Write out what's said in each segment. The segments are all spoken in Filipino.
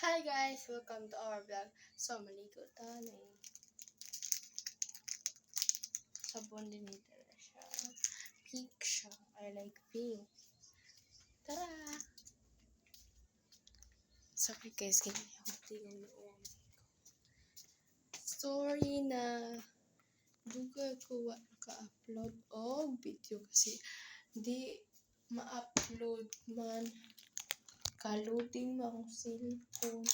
Hi guys! Welcome to our vlog. So, maligo tayo. Sabon din nito na siya. Pink siya. I like pink. Tara! Sorry guys, ganyan ako tingin noon. Sorry na duga ko ka-upload o video kasi di ma-upload man. Ka-loading mo akong cellphone.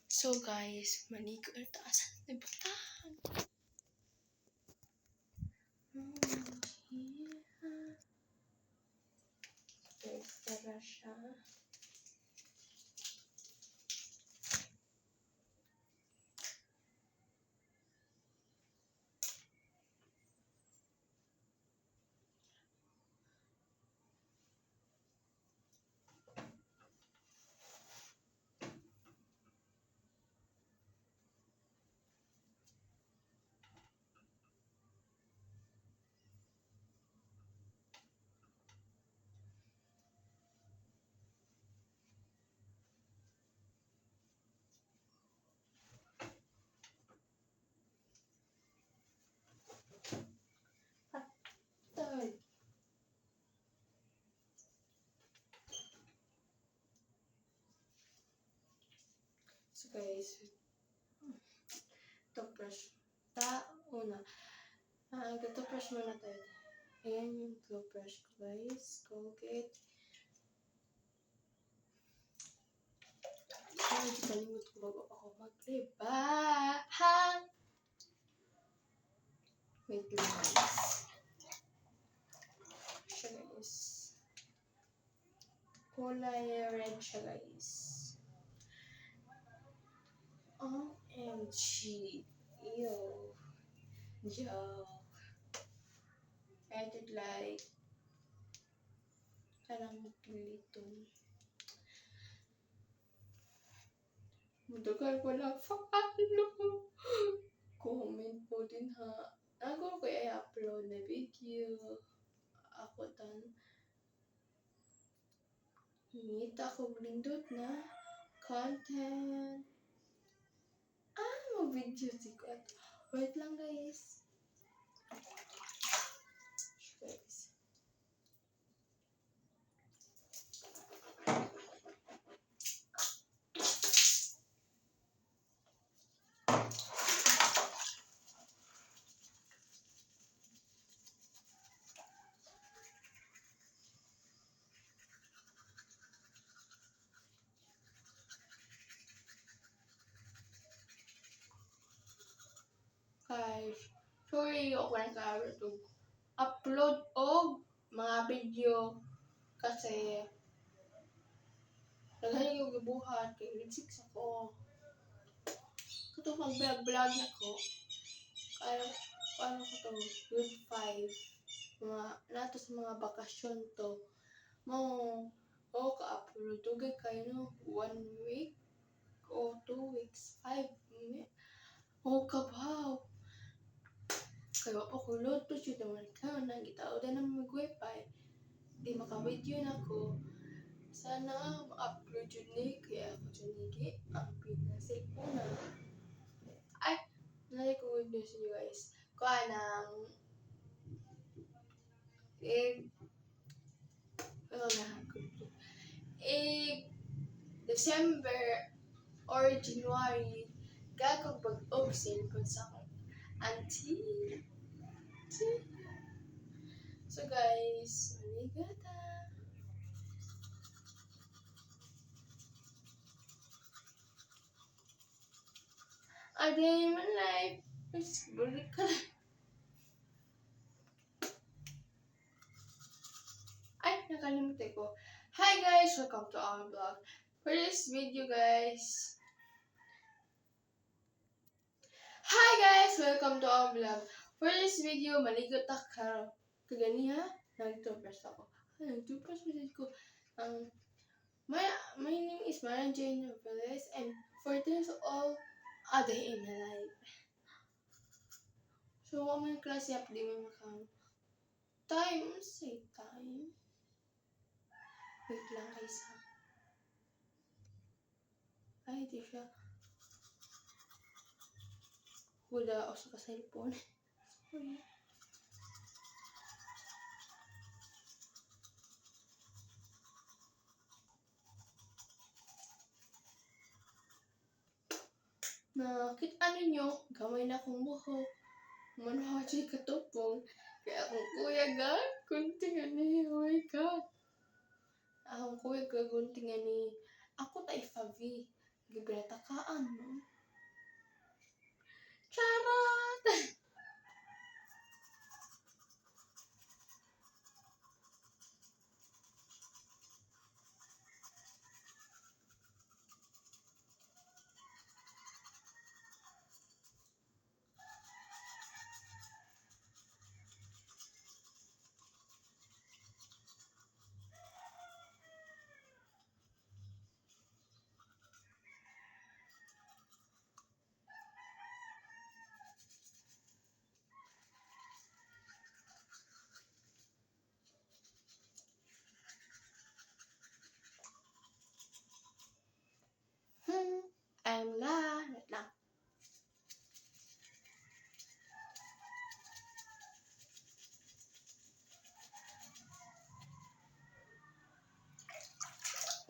So guys, maligo na taasan na butahan. Guys, tara siya. Patay. So guys, toothbrush. Una. Toothbrush muna tayo. Ayan yung toothbrush ko guys. Colgate. Ay, kalimut ko bago ako mag-libahan. Wait lang guys. Siya guys. Kulay red siya guys. OMG. Ew. Joke. I did like parang maglilitong. Madagal ko lang follow. Comment po din ha. Ako ko i-upload na video. Ako tan. Hingita ko lindot na content. Mag-video si ko. Wait lang guys. Guys. Guys, sorry ako nag-upload upload og mga video kasi daghan yung gibuhat kay grade 6 ako. Kato mag-vlog na ko. Ano ko to? Grade 5. Nato sa mga bakasyon to. O ka-upload. Tugay kayo no? 1 week o 2 weeks. 5 o kabaw. Kaya ako kulot to siya naman ka. Nagitao din naman mag-wifi. Di maka-video na ko. Sana ma-upload yun ni. Kaya ako dyan nigi. Ang pinasilpon na. Ay! Nalay ko good news nyo guys. Kuha ng December or January gagawin pag-og cellphone sa akin. Auntie. So guys, maligata. A day in my life. Balik ka lang. Ay, nakalimutan ko. Hi guys! Welcome to our vlog. For this video guys. Hi guys! Welcome to our vlog. For this video, maligot ako. Kagani ha? Nag-toothbrush ako. Nag-toothbrush ko. My name is Marian Jane Noveles, and for this all a day in my life. So, ang mga klase up di mo makang time. Say time. Wait lang guys ha. Ay, di siya. Wala ako sa cellphone. Sorry. Ano nyo, gamay na akong buhok. Manawa siya katupong. Kaya akong kuya ga, kuntingan ni, oh my God. Akong kuya ga, kuntingan ni, ako ta ifavi. Gibreta kaan, no? Charot! I'm la. Wait lang.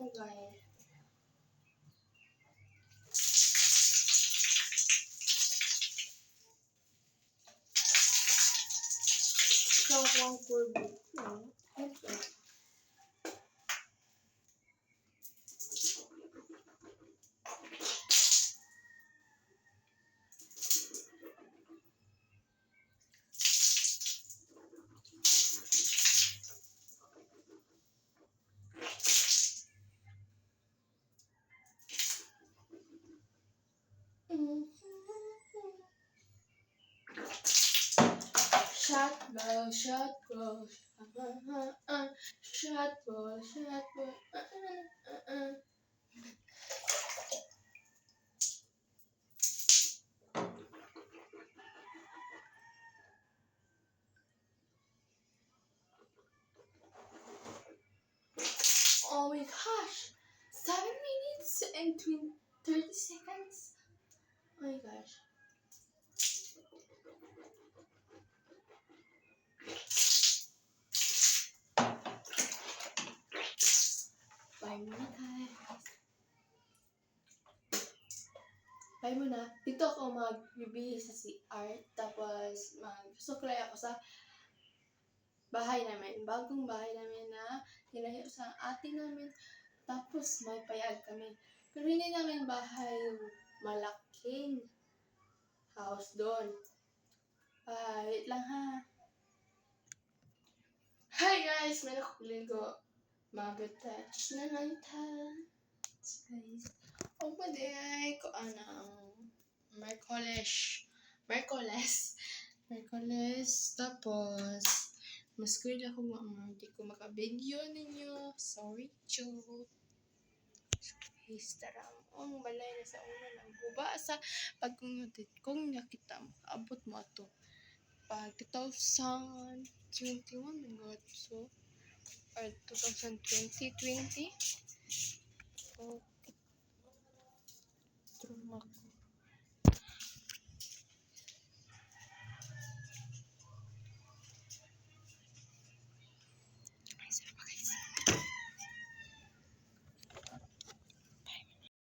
Okay. So, one for book. Okay. Shot ball, shot ball, shot ball, shot ball. Oh my gosh! 7 minutes and 30 seconds? Oh my gosh. Bye muna guys. Bye muna. Dito ako magbibihis sa CR. Tapos magsuklay ako sa bahay namin. Bagong bahay namin na nilayo sa ate namin. Tapos may payag kami. Pero hindi namin bahay malaking house doon. Wait lang ha. Hi guys! May nakukuling ko. Mag-touch na lang ta. Guys. O paday ko Merkules. Tapos mas-screen ako hindi ko makabidyo ninyo. Sorry, Joe. Guys, tara. Ang balay na sa una ng guba sa kung nakita mo, abot mo ito. Pag 2021 mga so or 2020. So,